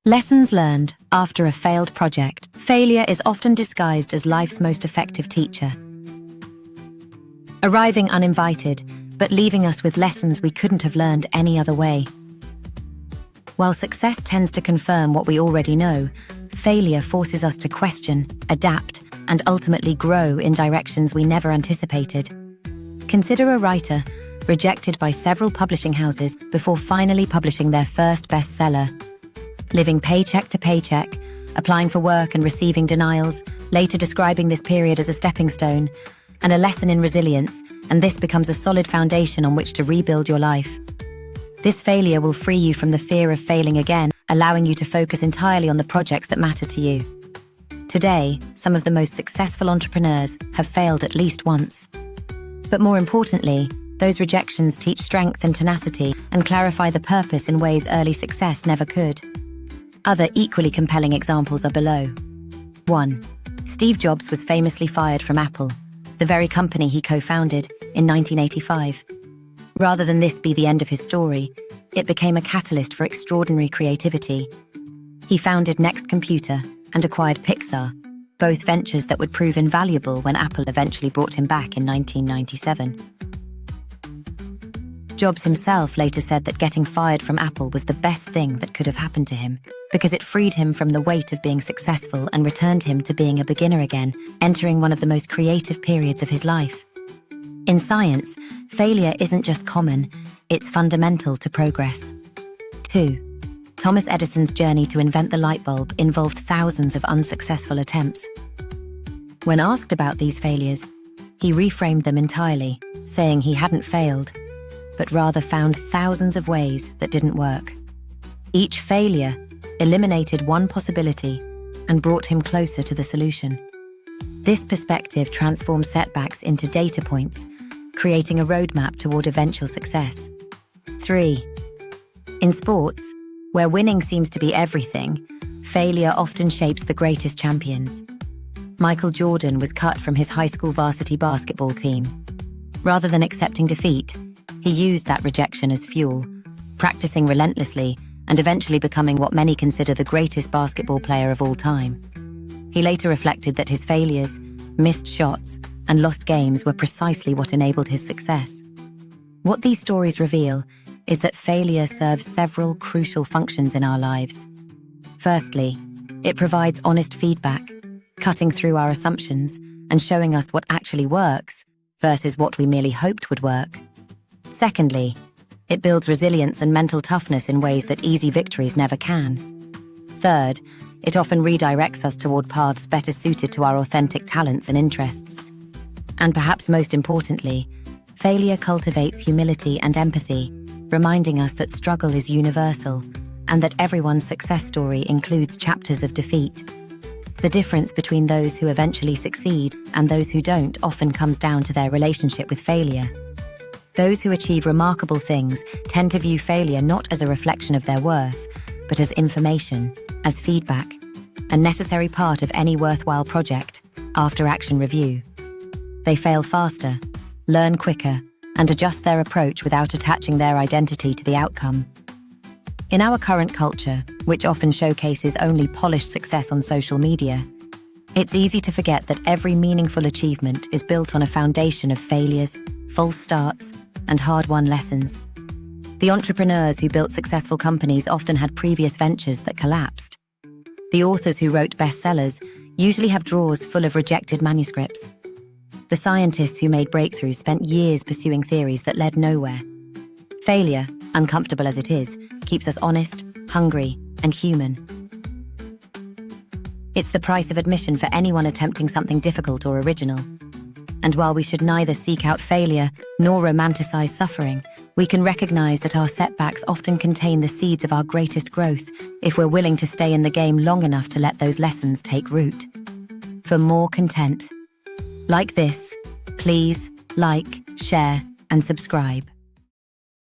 Lessons learned after a failed project. Failure is often disguised as life's most effective teacher, arriving uninvited, but leaving us with lessons we couldn't have learned any other way. While success tends to confirm what we already know, failure forces us to question, adapt, and ultimately grow in directions we never anticipated. Consider a writer rejected by several publishing houses before finally publishing their first bestseller. Living paycheck to paycheck, applying for work and receiving denials, later describing this period as a stepping stone and a lesson in resilience, and this becomes a solid foundation on which to rebuild your life. This failure will free you from the fear of failing again, allowing you to focus entirely on the projects that matter to you. Today, some of the most successful entrepreneurs have failed at least once. But more importantly, those rejections teach strength and tenacity and clarify the purpose in ways early success never could. Other equally compelling examples are below. 1. Steve Jobs was famously fired from Apple, the very company he co-founded, in 1985. Rather than this be the end of his story, it became a catalyst for extraordinary creativity. He founded Next Computer and acquired Pixar, both ventures that would prove invaluable when Apple eventually brought him back in 1997. Jobs himself later said that getting fired from Apple was the best thing that could have happened to him, because it freed him from the weight of being successful and returned him to being a beginner again, entering one of the most creative periods of his life. In science, failure isn't just common, it's fundamental to progress. 2. Thomas Edison's journey to invent the light bulb involved thousands of unsuccessful attempts. When asked about these failures, he reframed them entirely, saying he hadn't failed, but rather found thousands of ways that didn't work. Each failure eliminated one possibility and brought him closer to the solution. This perspective transforms setbacks into data points, creating a roadmap toward eventual success. 3. In sports, where winning seems to be everything, failure often shapes the greatest champions. Michael Jordan was cut from his high school varsity basketball team. Rather than accepting defeat, he used that rejection as fuel, practicing relentlessly and eventually becoming what many consider the greatest basketball player of all time. He later reflected that his failures, missed shots, and lost games were precisely what enabled his success. What these stories reveal is that failure serves several crucial functions in our lives. Firstly, it provides honest feedback, cutting through our assumptions and showing us what actually works versus what we merely hoped would work. Secondly, it builds resilience and mental toughness in ways that easy victories never can. Third, it often redirects us toward paths better suited to our authentic talents and interests. And perhaps most importantly, failure cultivates humility and empathy, reminding us that struggle is universal and that everyone's success story includes chapters of defeat. The difference between those who eventually succeed and those who don't often comes down to their relationship with failure. Those who achieve remarkable things tend to view failure not as a reflection of their worth, but as information, as feedback, a necessary part of any worthwhile project, after-action review. They fail faster, learn quicker, and adjust their approach without attaching their identity to the outcome. In our current culture, which often showcases only polished success on social media, it's easy to forget that every meaningful achievement is built on a foundation of failures, false starts, and hard-won lessons. The entrepreneurs who built successful companies often had previous ventures that collapsed. The authors who wrote bestsellers usually have drawers full of rejected manuscripts. The scientists who made breakthroughs spent years pursuing theories that led nowhere. Failure, uncomfortable as it is, keeps us honest, hungry, and human. It's the price of admission for anyone attempting something difficult or original. And while we should neither seek out failure nor romanticize suffering, we can recognize that our setbacks often contain the seeds of our greatest growth if we're willing to stay in the game long enough to let those lessons take root. For more content like this, please like, share, and subscribe.